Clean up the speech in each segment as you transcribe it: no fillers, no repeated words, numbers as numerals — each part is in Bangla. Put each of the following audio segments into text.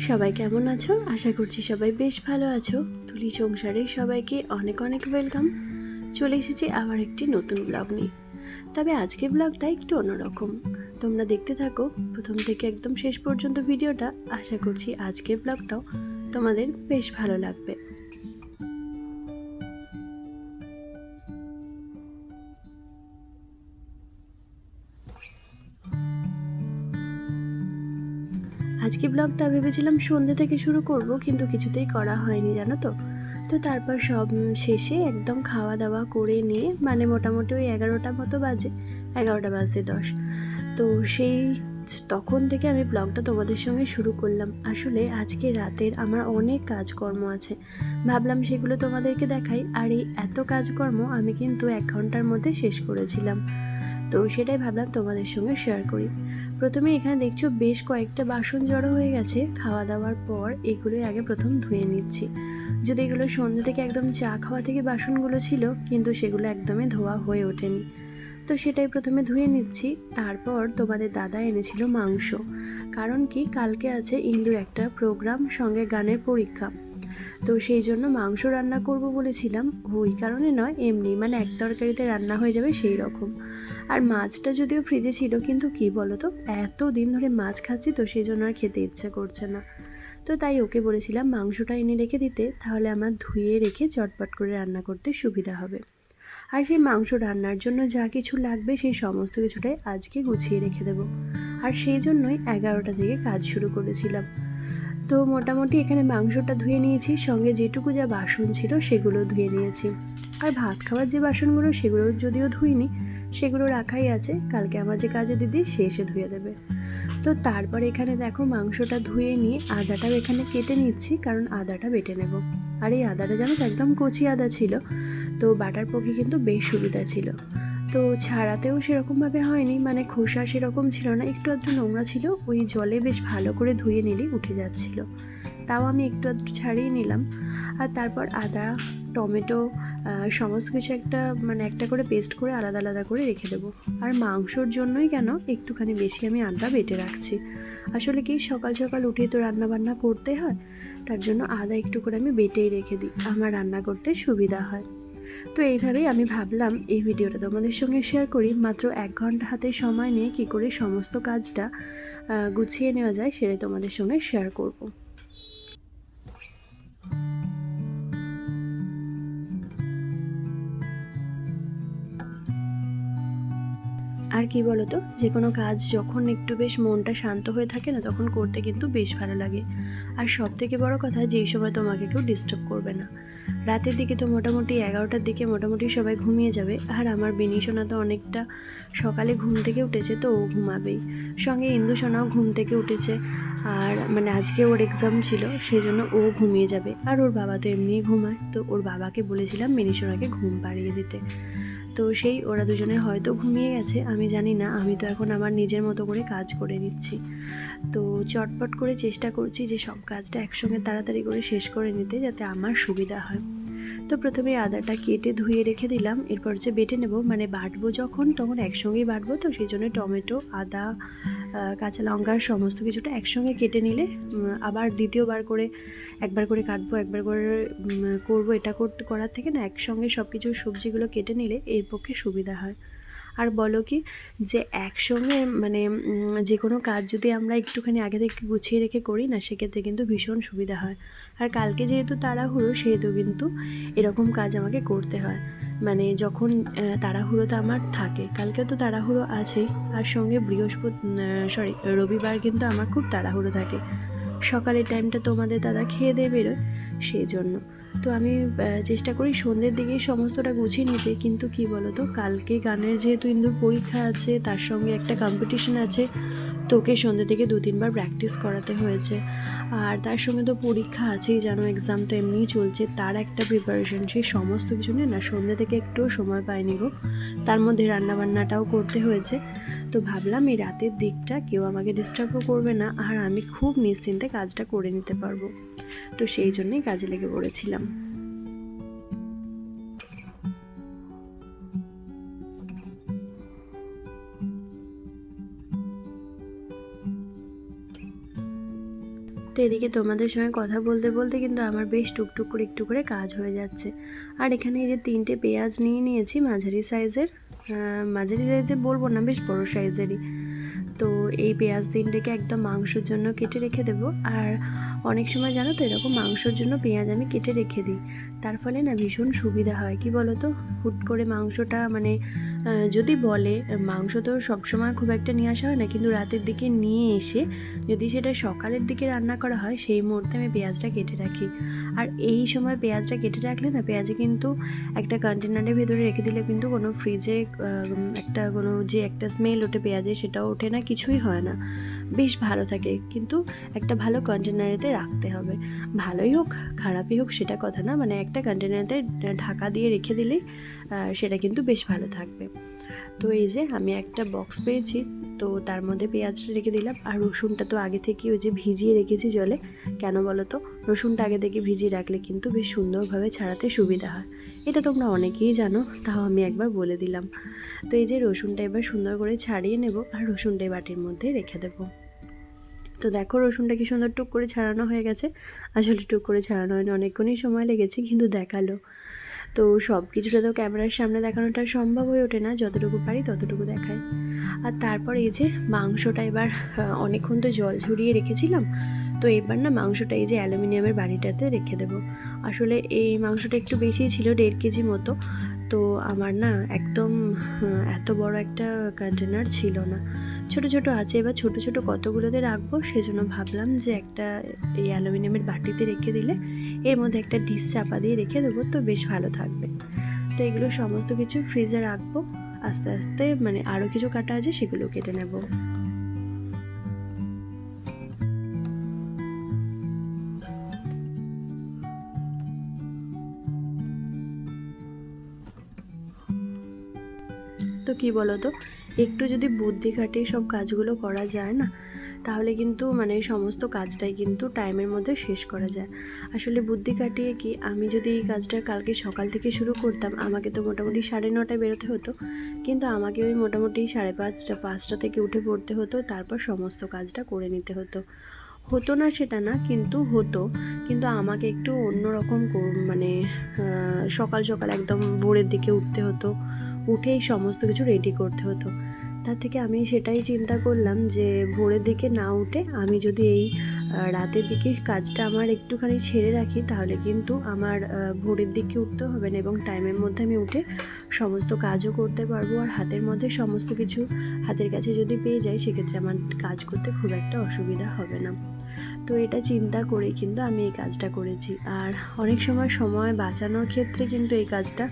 সবাই কেমন আছো? আশা করছি সবাই বেশ ভালো আছো। তুলি সংসারে সবাইকে অনেক অনেক ওয়েলকাম। চলে এসেছি আবার একটি নতুন ব্লগ নিয়ে। তবে আজকের ব্লগটা একটু অন্যরকম। তোমরা দেখতে থাকো প্রথম থেকে একদম শেষ পর্যন্ত ভিডিওটা। আশা করছি আজকের ব্লগটাও তোমাদের বেশ ভালো লাগবে। আজকে ব্লগটা ভেবেছিলাম সন্ধ্যে থেকে শুরু করব, কিন্তু কিছুতেই করা হয়নি জানো তো। তো তারপর সব শেষে একদম খাওয়া দাওয়া করে নিয়ে মোটামুটি ওই 11টা মতো বাজে, 11টা বাজে 10। তো সেই তখন থেকে আমি ব্লগটা তোমাদের সঙ্গে শুরু করলাম। আসলে আজকে রাতের আমার অনেক কাজকর্ম আছে, ভাবলাম সেগুলো তোমাদেরকে দেখাই। আর এই এত কাজকর্ম আমি কিন্তু 1 ঘন্টার মধ্যে শেষ করেছিলাম, তো সেটাই ভাবলাম তোমাদের সঙ্গে শেয়ার করি। প্রথমে এখানে দেখছো বেশ কয়েকটা বাসন জড়ো হয়ে গেছে খাওয়া দাওয়ার পর। এগুলোই আগে প্রথম ধুয়ে নিচ্ছি। যদি এগুলো সন্ধ্যে থেকে একদম চা খাওয়া থেকে বাসনগুলো ছিল, কিন্তু সেগুলো একদমই ধোয়া হয়ে ওঠেনি, তো সেটাই প্রথমে ধুয়ে নিচ্ছি। তারপর তোমাদের দাদা এনেছিল মাংস, কারণ কি কালকে আছে ইন্দুর একটা প্রোগ্রাম, সঙ্গে গানের পরীক্ষা। তো সেই জন্য মাংস রান্না করব বলেছিলাম, ওই কারণে নয়, এমনি এক তরকারিতে রান্না হয়ে যাবে সেই রকম। আর মাছটা যদিও ফ্রিজে ছিল, কিন্তু কি বলো তো, এত দিন ধরে মাছ খাচ্ছি তো সেই জন্য আর খেতে ইচ্ছে করছে না। তো তাই ওকে বলেছিলাম মাংসটা এনে রেখে দিতে, তাহলে আমার ধুয়ে রেখে চটপট করে রান্না করতে সুবিধা হবে। আর সেই মাংস রান্নার জন্য যা কিছু লাগবে সেই সমস্ত কিছুটাই আজকে গুছিয়ে রেখে দেবো। আর সেই জন্যই 11টা থেকে কাজ শুরু করেছিলাম। তো মোটামুটি এখানে মাংসটা ধুয়ে নিয়েছি, সঙ্গে যেটুকু যা বাসন ছিল সেগুলো ধুয়ে নিয়েছি। আর ভাত খাওয়ার যে বাসনগুলো সেগুলো যদিও ধুইনি, সেগুলো রাখাই আছে, কালকে আমার যে কাজে দিদি সে এসে ধুয়ে দেবে। তো তারপর এখানে দেখো মাংসটা ধুয়ে নিয়ে আদাটাও এখানে কেটে নিচ্ছি, কারণ আদাটা বেটে নেব। আর এই আদাটা জানো তো একদম কচি আদা ছিল, তো বাটার পক্ষে কিন্তু বেশ সুবিধা ছিল। তো ছাড়াতেও সেরকমভাবে হয়নি, খোসা সেরকম ছিল না, একটু আধটু নোংরা ছিল, ওই জলে বেশ ভালো করে ধুয়ে নিলেই উঠে যাচ্ছিল। তাও আমি একটু আধটু ছাড়িয়ে নিলাম। আর তারপর আদা, টমেটো সমস্ত কিছু একটা করে পেস্ট করে আলাদা আলাদা করে রেখে দেবো। আর মাংসর জন্যই কেন একটুখানি বেশি আমি আদা বেটে রাখছি। আসলে কি সকাল সকাল উঠেই তো রান্না বান্না করতে হয়, তার জন্য আদা একটু করে আমি বেটেই রেখে দিই, আমার রান্না করতে সুবিধা হয়। তো এইভাবেই আমি ভাবলাম এই ভিডিওটা তোমাদের সঙ্গে শেয়ার করি। মাত্র 1 ঘন্টা হাতে সময় নিয়ে কী করে সমস্ত কাজটা গুছিয়ে নেওয়া যায় সেটাই তোমাদের সঙ্গে শেয়ার করব। আর কি বলতো, যে কোনো কাজ যখন একটু বেশ মনটা শান্ত হয়ে থাকে না, তখন করতে কিন্তু বেশ ভালো লাগে। আর সব থেকে বড় কথা, যেই সময় তোমাকে কেউ ডিস্টার্ব করবে না। রাতের দিকে তো মোটামুটি 11টার দিকে মোটামুটি সবাই ঘুমিয়ে যাবে। আর আমার বেনি সোনা তো অনেকটা সকালে ঘুম থেকে উঠেছে, তো ও ঘুমাবেই। সঙ্গে ইন্দু সোনাও ঘুম থেকে উঠেছে। আর আজকে ওর এক্সাম ছিল, সেই জন্য ও ঘুমিয়ে যাবে। আর ওর বাবা তো এমনিই ঘুমায়, তো ওর বাবাকে বলেছিলাম বেনি সোনাকে ঘুম পাড়িয়ে দিতে। তো সেই ওরা দুজনে হয়তো ঘুমিয়ে গেছে, আমি জানি না। আমি তো এখন আমার নিজের মতো করে কাজ করে নিচ্ছি। তো চটপট করে চেষ্টা করছি যে সব কাজটা একসঙ্গে তাড়াতাড়ি করে শেষ করে নিতে, যাতে আমার সুবিধা হয়। তো প্রথমে আদাটা কেটে ধুয়ে রেখে দিলাম, এরপর যে বেটে নেব, বাটবো যখন তখন একসঙ্গেই বাটবো, তো সেই জন্য টমেটো, আদা, কাঁচা লঙ্কা সমস্ত কিছুটা একসঙ্গে কেটে নিলে আবার দ্বিতীয়বার করে একবার করে কাটবো, একবার করে করবো, এটা করার থেকে না একসঙ্গে সব কিছু সবজিগুলো কেটে নিলে এর পক্ষে সুবিধা হয়। আর বলো কি, যে একসঙ্গে যে কোনো কাজ যদি আমরা একটুখানি আগে থেকে গুছিয়ে রেখে করি না, সেক্ষেত্রে কিন্তু ভীষণ সুবিধা হয়। আর কালকে যেহেতু তাড়াহুড়ো, সেহেতু কিন্তু এরকম কাজ আমাকে করতে হয়। যখন তাড়াহুড়োটা আমার থাকে, কালকেও তো তাড়াহুড়ো আছেই। আর সঙ্গে রবিবার কিন্তু আমার খুব তাড়াহুড়ো থাকে। সকালের টাইমটা তোমাদের দাদা খেয়ে দিয়ে বেরোয়, সেই জন্য। তো আমি চেষ্টা করি সন্ধ্যের দিকেই সমস্তটা গুছিয়ে নিতে, কিন্তু কি বলো তো, কালকে গানের যেহেতু ইন্দুর পরীক্ষা আছে, তার সঙ্গে একটা কম্পিটিশন আছে, তোকে সন্ধ্যে থেকে 2-3বার প্র্যাকটিস করাতে হয়েছে। আর তার সঙ্গে তো পরীক্ষা আছেই, জানো, এক্সাম তো এমনিই চলছে, তার একটা প্রিপারেশন, সেই সমস্ত কিছু নিয়ে না সন্ধ্যে থেকে একটুও সময় পাইনি গো। তার মধ্যে রান্নাবান্নাটাও করতে হয়েছে। তো ভাবলাম এই রাতের দিকটা কেউ আমাকে ডিস্টার্বও করবে না, আর আমি খুব নিশ্চিন্তে কাজটা করে নিতে পারবো। তো সেই জন্যই কাজে লেগে পড়েছিলাম। তো এদিকে তোমাদের সঙ্গে কথা বলতে বলতে কিন্তু আমার বেশ টুকটুক করে একটু করে কাজ হয়ে যাচ্ছে। আর এখানে এই যে 3টে পেঁয়াজ নিয়ে নিয়েছি মাঝারি সাইজের, বলবো না, বেশ বড় সাইজেরই। তো এই পেঁয়াজ 3টেকে একদম মাংসর জন্য কেটে রেখে দেবো। আর অনেক সময় জানো তো এরকম মাংসর জন্য পেঁয়াজ আমি কেটে রেখে দিই, তার ফলে না ভীষণ সুবিধা হয়। কি বলো তো, হুট করে মাংসটা মানে যদি বলে মাংস তো সবসময় খুব একটা নিয়ে আসা হয় না, কিন্তু রাতের দিকে নিয়ে এসে যদি সেটা সকালের দিকে রান্না করা হয় সেই মুহূর্তে আমি পেঁয়াজটা কেটে রাখি। আর এই সময় পেঁয়াজটা কেটে রাখলে না পেঁয়াজে কিন্তু একটা কন্টেনারের ভেতরে রেখে দিলে কিন্তু কোনো ফ্রিজে একটা স্মেল ওঠে পেঁয়াজে সেটাও ওঠে না, কিছুই হয় না, বেশ ভালো থাকে। কিন্তু একটা ভালো কন্টেনারেতে রাখতে হবে, ভালোই হোক খারাপই হোক সেটা কথা না, মানে একটা কন্টেনারেতে ঢাকা দিয়ে রেখে দিলেই সেটা কিন্তু বেশ ভালো থাকবে। তো এই যে আমি একটা বক্স পেয়েছি, তো তার মধ্যে পেঁয়াজটা রেখে দিলাম। আর রসুনটা তো আগে থেকে ওই যে ভিজিয়ে রেখেছি জলে। কেন বলো তো, রসুনটা আগে থেকে ভিজিয়ে রাখলে কিন্তু বেশ সুন্দরভাবে ছাড়াতে সুবিধা হয়। এটা তোমরা অনেকেই জানো, তাও আমি একবার বলে দিলাম। তো এই যে রসুনটা এবার সুন্দর করে ছাড়িয়ে নেব আর রসুনটা বাটির মধ্যে রেখে দেবো। তো দেখো রসুনটা কি সুন্দর টুক করে ছাড়ানো হয়ে গেছে। আসলে টুক করে ছাড়ানো হয়নি, অনেকক্ষণই সময় লেগেছে, কিন্তু দেখালো। তো সব কিছুটা তো ক্যামেরার সামনে দেখানোটা সম্ভব হয়ে ওঠে না, যতটুকু পারি ততটুকু দেখাই। আর তারপর এই যে মাংসটা এবার অনেকক্ষণ তো জল ঝরিয়ে রেখেছিলাম, তো এবার না মাংসটা এই যে অ্যালুমিনিয়ামের বাড়িটাতে রেখে দেবো। আসলে এই মাংসটা একটু বেশি ছিল, 1.5 কেজি মতো। তো আমার না একদম এত বড় একটা কন্টেনার ছিল না, ছোট ছোট আছে। এবার ছোট ছোট কতগুলোতে রাখবো সেজন্য ভাবলাম যে একটা এই অ্যালুমিনিয়ামের বাটিতে রেখে দিলে এর মধ্যে একটা ডিশ চাপা দিয়ে রেখে দেবো, তো বেশ ভালো থাকবে। তো এগুলো সমস্ত কিছু ফ্রিজে রাখবো, আস্তে আস্তে মানে আরও কিছু কাটা আছে সেগুলো কেটে নেব। তো কী বলো তো, একটু যদি বুদ্ধি খাটিয়ে সব কাজগুলো করা যায় না, তাহলে কিন্তু মানে সমস্ত কাজটাই কিন্তু টাইমের মধ্যে শেষ করা যায়। আসলে বুদ্ধি কাটিয়ে কি, আমি যদি এই কাজটা কালকে সকাল থেকে শুরু করতাম, আমাকে তো মোটামুটি 9:30টায় বেরোতে হতো, কিন্তু আমাকে ওই মোটামুটি 5:30 থেকে উঠে পড়তে হতো, তারপর সমস্ত কাজটা করে নিতে হতো না সেটা না, কিন্তু হতো। কিন্তু আমাকে একটু অন্যরকম মানে সকাল সকাল একদম ভোরের দিকে উঠতে হতো, উঠেই সমস্ত কিছু রেডি করতে হতো। তার থেকে আমি সেটাই চিন্তা করলাম যে ভোরের দিকে না উঠে আমি যদি এই রাতের দিকে কাজটা আমার একটুখানি ছেড়ে রাখি, তাহলে কিন্তু আমার ভোরের দিকে উঠতে হবে না এবং টাইমের মধ্যে আমি উঠে সমস্ত কাজও করতে পারবো। আর হাতের মধ্যে সমস্ত কিছু হাতের কাছে যদি পেয়ে যাই, সেক্ষেত্রে আমার কাজ করতে খুব একটা অসুবিধা হবে না। তো এটা চিন্তা করে কিন্তু আমি এই কাজটা করেছি। আর অনেক সময় বাঁচানোর ক্ষেত্রে কিন্তু এই কাজটা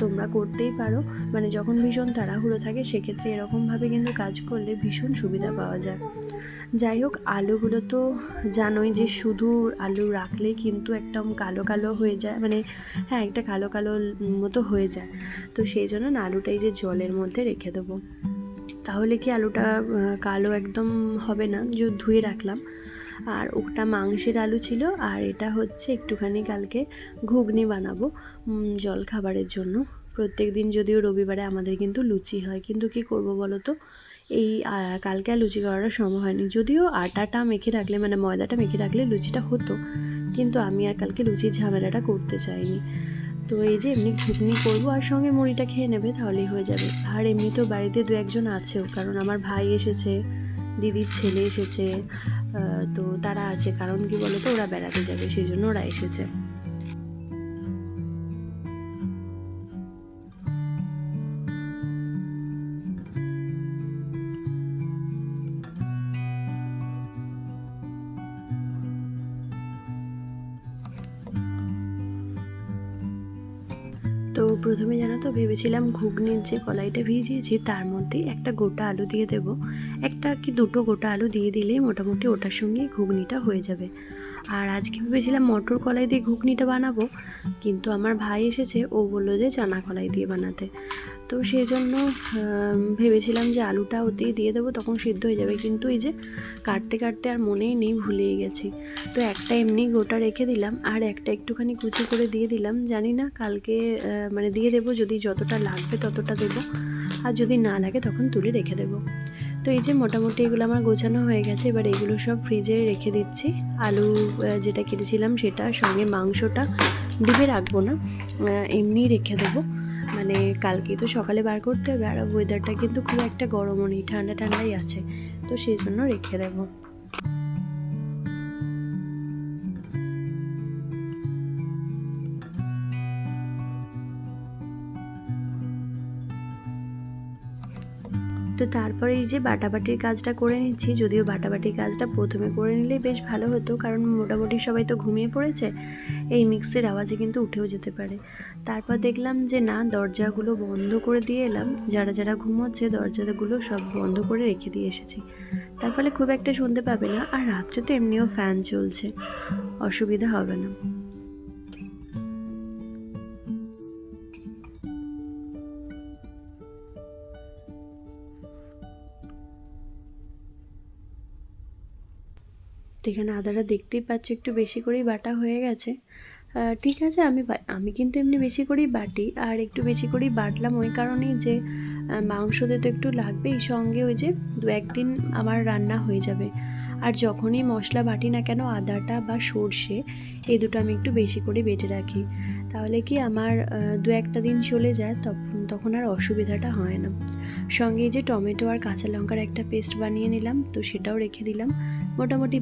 তোমরা করতেই পারো, মানে যখন ভীষণ তাড়াহুড়ো থাকে সেক্ষেত্রে এরকমভাবে কিন্তু কাজ করলে ভীষণ সুবিধা পাওয়া যায়। যাই হোক, আলুগুলো তো জানোই যে শুধু আলু রাখলে কিন্তু একদম কালো কালো হয়ে যায়, মানে হ্যাঁ একটা কালো কালো মতো হয়ে যায়। তো সেই জন্য না আলুটা এই যে জলের মধ্যে রেখে দেবো, তাহলে কি আলুটা কালো একদম হবে না। যে ধুয়ে রাখলাম, আর ওটা মাংসের আলু ছিল, আর এটা হচ্ছে একটুখানি কালকে ঘুগনি বানাবো জল খাবারের জন্য। প্রত্যেক দিন যদিও রবিবারে আমাদের কিন্তু লুচি হয়, কিন্তু কি করব বলো তো, এই কালকে আর লুচি করাটা সম্ভব হয়নি। যদিও আটাটা মেখে রাখলে মানে ময়দাটা মেখে রাখলে লুচিটা হতো, কিন্তু আমি আর কালকে লুচির ঝামেলাটা করতে চাইনি। তো এই যে এমনি ঘুগনি করবো আর সঙ্গে মুড়িটা খেয়ে নেবে, তাহলেই হয়ে যাবে। আর এমনি তো বাড়িতে 2-1জন আছেও, কারণ আমার ভাই এসেছে, দিদির ছেলে এসেছে, তো তারা আছে। কারণ কি বলো তো, ওরা বেড়াতে যাবে, সেই জন্য ওরা এসেছে। তো প্রথমে জানো তো ভেবেছিলাম ঘুগনির যে কলাইটা ভিজিয়েছি তার মধ্যে একটা গোটা আলু দিয়ে দেবো, একটা কি দুটো গোটা আলু দিয়ে দিলেই মোটামুটি ওটার সঙ্গেই ঘুগনিটা হয়ে যাবে। আর আজকে ভেবেছিলাম মটর কলাই দিয়ে ঘুগনিটা বানাবো, কিন্তু আমার ভাই এসেছে, ও বললো যে চানা কলাই দিয়ে বানাতে। তো সেই জন্য ভেবেছিলাম যে আলুটা ওতেই দিয়ে দেবো, তখন সিদ্ধ হয়ে যাবে, কিন্তু এই যে কাটতে কাটতে আর মনেই নেই, ভুলেই গেছি। তো একটা এমনি গোটা রেখে দিলাম, আর একটা একটুখানি কুচি করে দিয়ে দিলাম। জানি না কালকে মানে দিয়ে দেবো, যদি যতটা লাগবে ততটা দেবো, আর যদি না লাগে তখন তুলে রেখে দেবো। তো তো এই যে মোটামুটি এগুলো আমার গোছানো হয়ে গেছে। এবার এগুলো সব ফ্রিজে রেখে দিচ্ছি। আলু যেটা কেটেছিলাম সেটা, সঙ্গে মাংসটা ডিপে রাখবো না, এমনিই রেখে দেবো। মানে কালকে তো সকালে বার করতে হবে, আর ওয়েদারটা কিন্তু খুব একটা গরমও নেই, ঠান্ডা ঠান্ডাই আছে, তো সেই জন্য রেখে দেবো। তো তারপরে এই যে বাটাবাটির কাজটা করে নিচ্ছি। যদিও বাটাবাটির কাজটা প্রথমে করে নিলেই বেশ ভালো হতো, কারণ মোটামুটি সবাই তো ঘুমিয়ে পড়েছে, এই মিক্সির আওয়াজে কিন্তু উঠেও যেতে পারে। তারপর দেখলাম যে না, দরজাগুলো বন্ধ করে দিয়ে এলাম, যারা যারা ঘুমোচ্ছে দরজাগুলো সব বন্ধ করে রেখে দিয়ে এসেছি। তার ফলে খুব একটা শুনতে পাবে না, আর রাত্রে তো এমনিও ফ্যান চলছে, অসুবিধা হবে না। তো এখানে আদাটা দেখতেই পাচ্ছ একটু বেশি করেই বাটা হয়ে গেছে। ঠিক আছে, আমি কিন্তু এমনি বেশি করেই বাটি, আর একটু বেশি করেই বাটলাম ওই কারণেই যে মাংসতে তো একটু লাগবেই, সঙ্গে ওই যে 2-1 দিন আমার রান্না হয়ে যাবে। আর যখনই মশলা বাটি না কেন, আদাটা বা সর্ষে এই দুটো আমি একটু বেশি করে বেটে রাখি, তাহলে কি আমার 2-1টা দিন চলে যায়, তখন আর অসুবিধাটা হয় না। সঙ্গে এই যে টমেটো আর কাঁচা লঙ্কার একটা পেস্ট বানিয়ে নিলাম, তো সেটাও রেখে দিলাম। মোটামুটি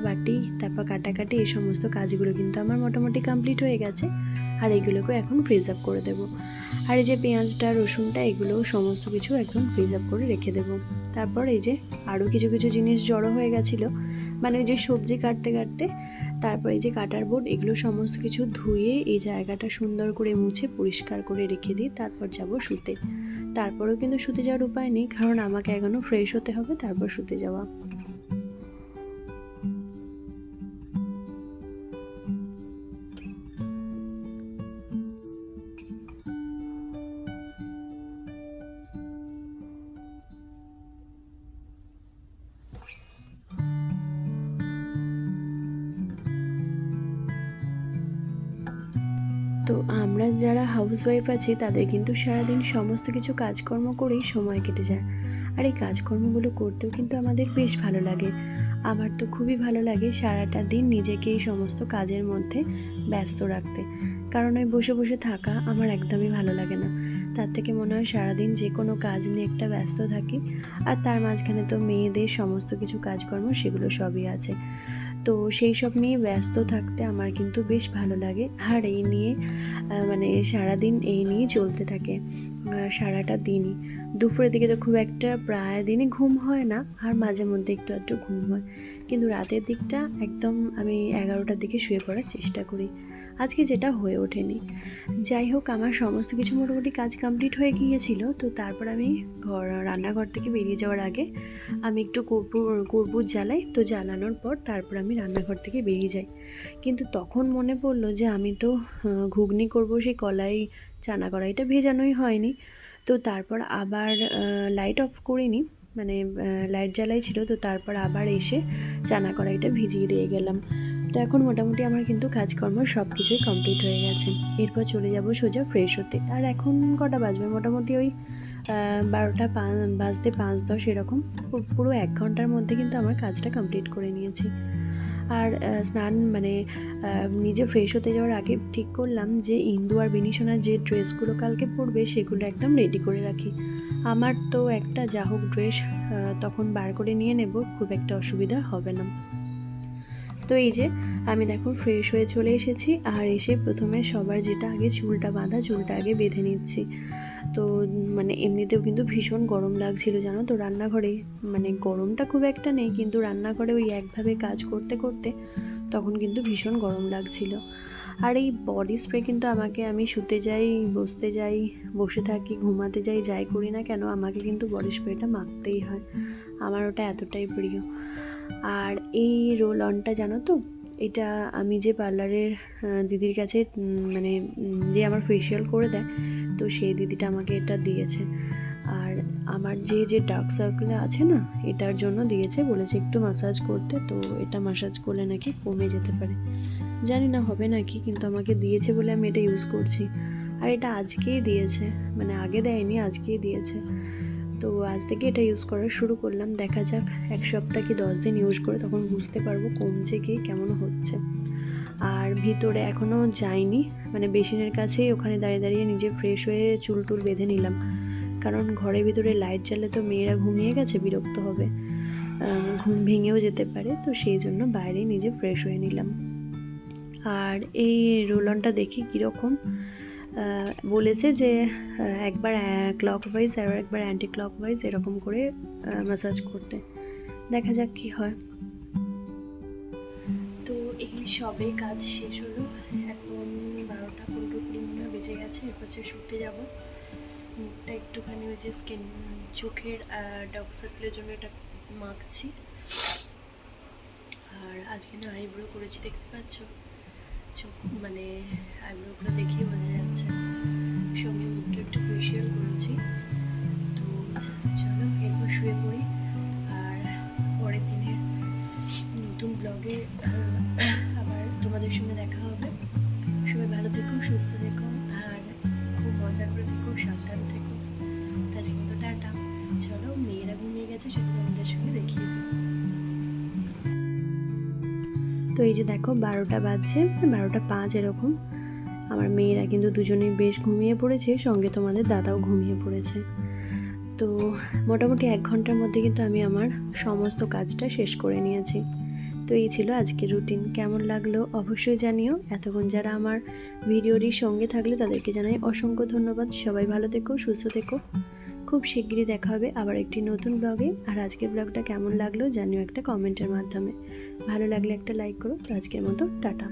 বাটি তারপর কাটাকাটি এই সমস্ত কাজগুলো কিন্তু আমার মোটামুটি কমপ্লিট হয়ে গেছে। আর এইগুলোকে এখন ফ্রিজ আপ করে দেবো। আর এই যে পেঁয়াজটা, রসুনটা, এগুলোও সমস্ত কিছু এখন ফ্রিজ আপ করে রেখে দেবো। তারপর এই যে আরও কিছু কিছু জিনিস জড়ো হয়ে গেছিলো, মানে ওই যে সবজি কাটতে কাটতে, তারপর এই যে কাটার বোর্ড, এগুলো সমস্ত কিছু ধুয়ে এই জায়গাটা সুন্দর করে মুছে পরিষ্কার করে রেখে দিই। তারপর যাব শুতে। তারপরেও কিন্তু শুতে যাওয়ার উপায় নেই, কারণ আমাকে এখনও ফ্রেশ হতে হবে, তারপর শুতে যাওয়া। তো আমরা যারা হাউসওয়াইফ আছি তাদের কিন্তু সারাদিন সমস্ত কিছু কাজকর্ম করেই সময় কেটে যায়। আর এই কাজকর্মগুলো করতেও কিন্তু আমাদের বেশ ভালো লাগে। আমার তো খুবই ভালো লাগে সারাটা দিন নিজেকে এই সমস্ত কাজের মধ্যে ব্যস্ত রাখতে, কারণ ওই বসে বসে থাকা আমার একদমই ভালো লাগে না। তার থেকে মনে হয় সারাদিন যে কোনো কাজ নিয়ে একটা ব্যস্ত থাকি, আর তার মাঝখানে তো মেয়েদের সমস্ত কিছু কাজকর্ম সেগুলো সবই আছে। তো সেই সব নিয়ে ব্যস্ত থাকতে আমার কিন্তু বেশ ভালো লাগে। আর এই নিয়ে মানে সারাদিন এই নিয়েই চলতে থাকে, সারাটা দিনই। দুপুরের দিকে তো খুব একটা প্রায় দিনই ঘুম হয় না, আর মাঝে মধ্যে একটু আধটু ঘুম হয়, কিন্তু রাতের দিকটা একদম আমি 11টার দিকে শুয়ে পড়ার চেষ্টা করি। আজকে যেটা হয়ে ওঠেনি। যাই হোক, আমার সমস্ত কিছু মোটামুটি কাজ কমপ্লিট হয়ে গিয়েছিল। তো তারপর আমি রান্নাঘর থেকে বেরিয়ে যাওয়ার আগে আমি একটু কর্পূর জ্বালাই। তো জ্বালানোর পর তারপর আমি রান্নাঘর থেকে বেরিয়ে যাই। কিন্তু তখন মনে পড়লো যে আমি তো ঘুগনি করব, সেই কলাই চানা কড়াইটা ভেজানোই হয়নি। তো তারপর আবার লাইট অফ করিনি, মানে লাইট জ্বালাই ছিল। তো তারপর আবার এসে চানা কড়াইটা ভিজিয়ে দিয়ে গেলাম। তো এখন মোটামুটি আমার কিন্তু কাজকর্ম সব কিছুই কমপ্লিট হয়ে গেছে। এরপর চলে যাব সোজা ফ্রেশ হতে। আর এখন কটা বাজবে, মোটামুটি ওই 12টা বাজতে 5-10 এরকম। পুরো 1 ঘন্টার মধ্যে কিন্তু আমার কাজটা কমপ্লিট করে নিয়েছি। আর স্নান মানে নিজে ফ্রেশ হতে যাওয়ার আগে ঠিক করলাম যে ইন্দু আর বিনিশোনার যে ড্রেসগুলো কালকে পরবে সেগুলো একদম রেডি করে রাখি। আমার তো একটা যা হোক ড্রেস তখন বার করে নিয়ে নেব, খুব একটা অসুবিধা হবে না। তো এই যে আমি দেখো ফ্রেশ হয়ে চলে এসেছি, আর এসে প্রথমে সবার যেটা আগে চুলটা বাঁধা, চুলটা আগে বেঁধে নিচ্ছি। তো মানে এমনিতেও কিন্তু ভীষণ গরম লাগছিল জানো তো রান্নাঘরে, মানে গরমটা খুব একটা নেই, কিন্তু রান্নাঘরে ওই একভাবে কাজ করতে করতে তখন কিন্তু ভীষণ গরম লাগছিল। আর এই বডি স্প্রে কিন্তু আমি শুতে যাই, বসতে যাই, বসে থাকি, ঘুমাতে যাই, যাই করি না কেন আমাকে কিন্তু বডি স্প্রেটা মাখতেই হয়। আমার ওটা এতটাই প্রিয়। আর এই রোল অনটা জানো তো, এটা আমি যে পার্লারের দিদির কাছে মানে যে আমার ফেসিয়াল করে দেয়, তো সেই দিদিটা আমাকে এটা দিয়েছে। আর আমার যে ডার্ক সার্কেল আছে না, এটার জন্য দিয়েছে, বলেছে একটু ম্যাসাজ করতে। তো এটা ম্যাসাজ করলে নাকি কমে যেতে পারে, জানি না হবে নাকি, কিন্তু আমাকে দিয়েছে বলে আমি এটা ইউজ করছি। আর এটা আজকেই দিয়েছে, মানে আগে দেয়নি, আজকেই দিয়েছে। তো আজ থেকে এটা ইউজ করা শুরু করলাম, দেখা যাক 1 সপ্তাহ কি 10 দিন ইউজ করে তখন বুঝতে পারবো কমছে কি কেমন হচ্ছে। আর ভিতরে এখনও যাইনি, মানে বেসিনের কাছেই ওখানে দাঁড়িয়ে দাঁড়িয়ে নিজে ফ্রেশ হয়ে চুল টুল বেঁধে নিলাম, কারণ ঘরের ভিতরে লাইট জ্বালে তো মেয়েরা ঘুমিয়ে গেছে, বিরক্ত হবে, ঘুম ভেঙেও যেতে পারে, তো সেই জন্য বাইরেই নিজে ফ্রেশ হয়ে নিলাম। আর এই রোল অনটা দেখি কীরকম, বলেছে যে একবার ক্লকওয়াইজ আর একবার অ্যান্টি ক্লকওয়াইজ এরকম করে ম্যাসাজ করতে, দেখা যাক কি হয়। তো এই সবে কাজ শেষ হলো, এখন 12টা 15-20 বেজে গেছে, এরপর শুতে যাব। মুখটা একটুখানি ওই যে চোখের ডার্ক সার্কেলের জন্য এটা মাখছি। আর আজকে না আইব্রো করেছি, দেখতে পাচ্ছ, চোখ মানে আইব্রোগুলো দেখিয়ে বোঝা যাচ্ছে, সঙ্গে মুখটা একটু ফেশিয়াল করেছি। তো চলো এরপর শুয়ে পড়ি, আর পরের দিনের নতুন ব্লগে আবার তোমাদের সঙ্গে দেখা হবে। সবাই ভালো থেকো, সুস্থ থেকো, আর খুব মজা করে থেকো, সাবধান থেকো। আজকে মতো টাটা। চলো, মেয়েরা ঘুমিয়ে গেছে, সেটা তোমাদের সঙ্গে দেখিয়ে দেবো। তো এই যে দেখো 12টা বাজছে, 12টা 5 এরকম। আমার মেয়েরা কিন্তু দুজনেই বেশ ঘুমিয়ে পড়েছে, সঙ্গে তোমাদের দাদাও ঘুমিয়ে পড়েছে। তো মোটামুটি 1 ঘন্টার মধ্যে কিন্তু আমি আমার সমস্ত কাজটা শেষ করে নিয়েছি। তো এই ছিল আজকের রুটিন। কেমন লাগলো অবশ্যই জানিও। এতক্ষণ যারা আমার ভিডিওটির সঙ্গে থাকলে তাদেরকে জানাই অসংখ্য ধন্যবাদ। সবাই ভালো থেকো, সুস্থ থেকো। খুব শিগগিরই দেখা হবে আবার একটি নতুন ব্লগে। আর আজকের ব্লগটা কেমন লাগলো জানিও একটা কমেন্টের মাধ্যমে। ভালো লাগলে একটা লাইক করো। তো আজকের মতো টাটা।